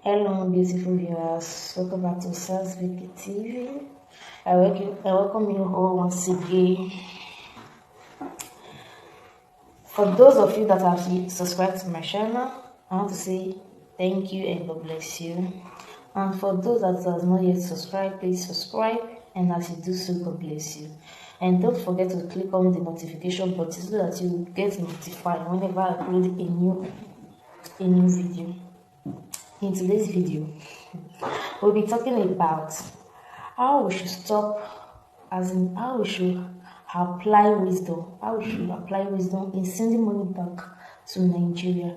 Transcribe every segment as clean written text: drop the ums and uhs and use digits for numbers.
Hello, beautiful viewers. Welcome back to SARS VP TV. I welcome you all once again. For those of you that have subscribed to my channel, I want to say thank you and God bless you. And for those that have not yet subscribed, please subscribe. And as you do so, God bless you. And don't forget to click on the notification button so that you get notified whenever I upload a new video. In today's video, we'll be talking about how we should how we should apply wisdom in sending money back to Nigeria.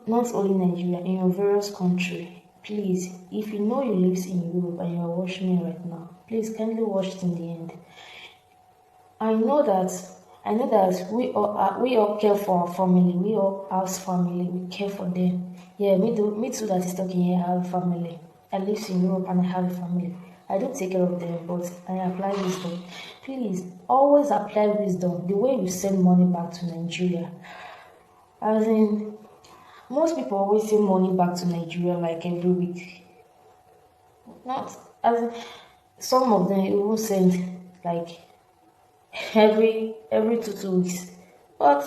Not only Nigeria, in your various country. Please, if you know you live in Europe and you are watching me right now, please kindly watch it in the end. I know that we all care for our family. We all have family. We care for them. Yeah, me too. That is talking here. I have a family. I live in Europe and I have a family. I don't take care of them, but I apply wisdom. Please always apply wisdom. The way you send money back to Nigeria, as in most people always send money back to Nigeria like every week. Not as in, some of them even send like every 2 weeks. But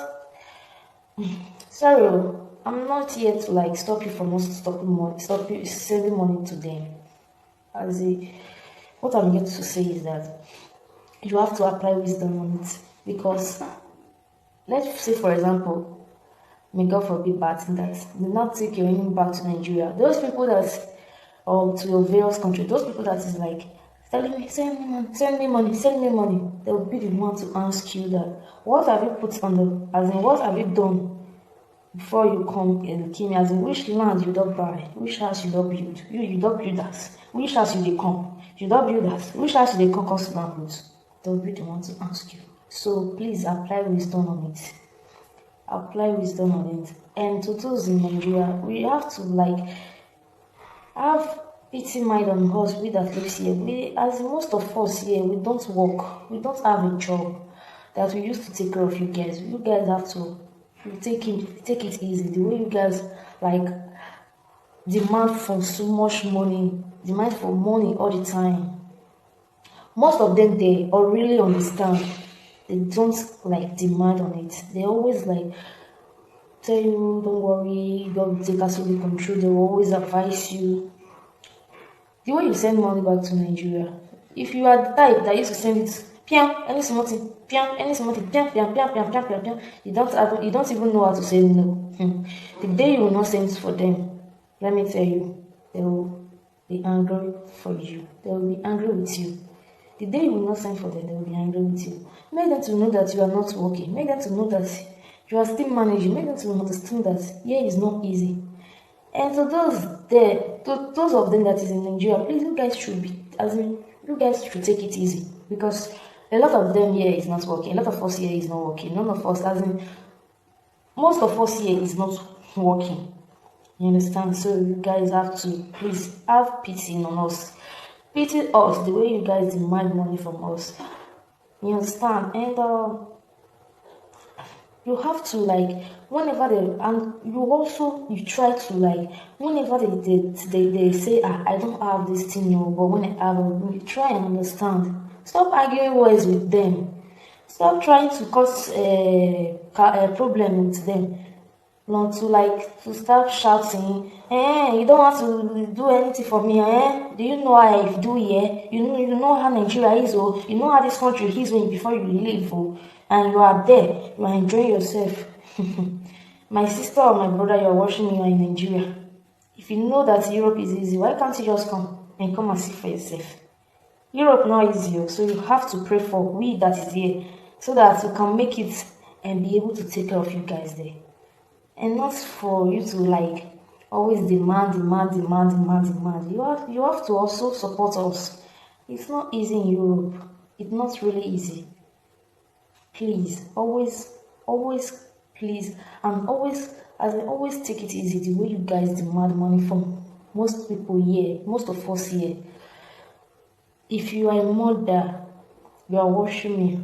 sorry, I'm not here to like stop you from stop you sending money to them. What I'm here to say is that you have to apply wisdom on it, because let's say for example, may God forbid bad thing that do not take your money back to Nigeria. Those people that to your various country, those people that is like telling me, send me money, they'll be the one to ask you that what have you put on what have you done before you come and kill me, as in which land you don't buy, which house you don't build, you don't build that, which house you they come, you don't build that, which house you they come cost land. They'll be the one to ask you. So please apply wisdom on it. Apply wisdom on it. And to those in Nigeria, we have to like have pity mind on us, we that lives here. As most of us here, we don't work, we don't have a job that we used to take care of you guys. You guys have to take it easy. The way you guys like demand for so much money, demand for money all the time. Most of them they or really understand. They don't like demand on it. They always like tell you, don't worry, God will take absolute control. They will always advise you. The way you send money back to Nigeria, if you are the type that used to send it, any small thing, you don't even know how to say no. The day you will not send it for them, let me tell you, they will be angry for you. They will be angry with you. The day you will not send for them, they will be angry with you. Make them to know that you are not working. Make them to know that you are still managing. Make them to understand that here is not easy. And to those of them that is in Nigeria, please, you guys should take it easy, because a lot of them here is not working. A lot of us here is not working. None of us, most of us here is not working. You understand? So you guys have to please have pity on us. Pity us the way you guys demand money from us. You understand? And you have to like whenever you try to like whenever they say I don't have this thing, no, but when I have it, you try and understand. Stop arguing words with them. Stop trying to cause a problem with them. Not to start shouting, you don't want to do anything for me, do you know how I do here? You know how Nigeria is, or you know how this country is when before you leave, and you are there, you are enjoying yourself. My sister or my brother, you are watching me, you are in Nigeria. If you know that Europe is easy, why can't you just come and see for yourself? Europe not easy, so you have to pray for we that is here, so that you can make it and be able to take care of you guys there. And not for you to like always demand. You have to also support us. It's not easy in Europe. It's not really easy. Please, always, please, and always take it easy. The way you guys demand money from most people here, most of us here. If you are a mother, you are watching me.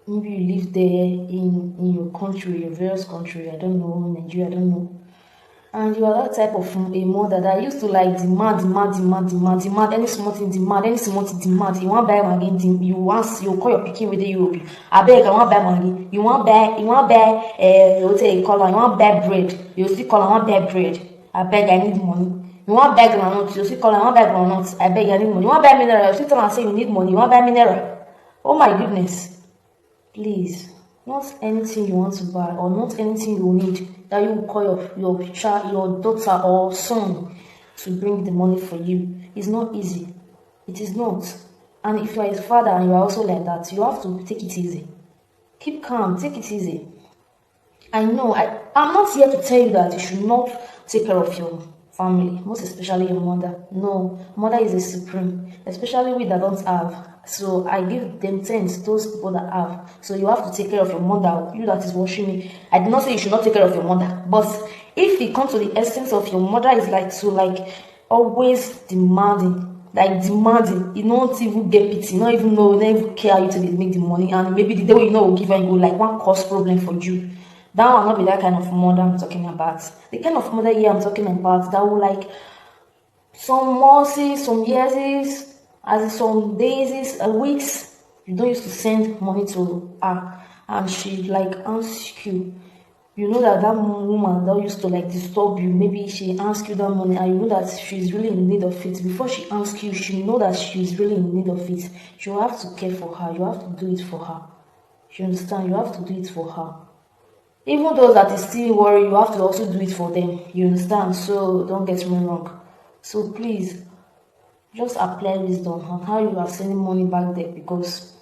Maybe you live there in your country, your various country, I don't know, Nigeria, I don't know. And you are that type of a mother that used to like demand any small thing, demand. You want buy maggi, you call your pikin with the Europe. I beg, I want buy maggi. You want buy you say color, you want buy bread. You still call I want buy bread. I beg, I need money. You want buy groundnut, you still call I want buy groundnut. I beg, I need money. You want buy mineral, you still tell am say you need money. You want buy mineral. Oh my goodness. Please, not anything you want to buy or not anything you need that you will call your child, your daughter or son to bring the money for you. It's not easy. It is not. And if you are his father and you are also like that, you have to take it easy. Keep calm, take it easy. I know I'm not here to tell you that you should not take care of your family, most especially your mother. No, mother is a supreme, especially we that don't have. So I give them thanks, those people that have. So you have to take care of your mother, you that is watching me. I did not say you should not take care of your mother, but if it comes to the essence of your mother is like to like always demanding, you don't even get pity, you don't even know, you don't even care you to make the money, and maybe the day when you know will give and go like one cause problem for you. That will not be that kind of mother I'm talking about. The kind of mother here I'm talking about that will like some months, some years, as some days, weeks, you don't used to send money to her, and she like asks you. You know that that woman that used to like disturb you, maybe she asks you that money, and you know that she's really in need of it. Before she asks you, she know that she's really in need of it. You have to care for her. You have to do it for her. You understand? You have to do it for her. Even those that is still worried, you have to also do it for them. You understand? So don't get me wrong. So please, just apply wisdom on how you are sending money back there, because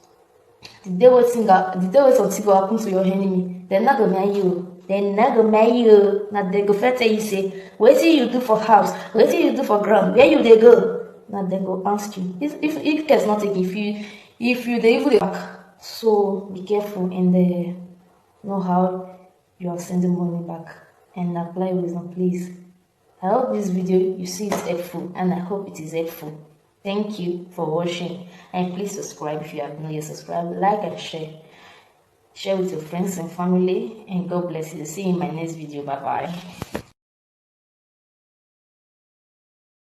the day when something go happen to your enemy, they're not gonna marry you. They're not gonna marry you. Now they go first tell you say, what do you do for house? What do you do for ground? Where you they go? Now they go ask you. If cares not take if you they even back. So be careful and know how you are sending money back and apply wisdom, please. I hope this video you see is helpful, and I hope it is helpful. Thank you for watching, and please subscribe if you have not yet subscribed. Like and share. Share with your friends and family, and God bless you. See you in my next video. Bye bye.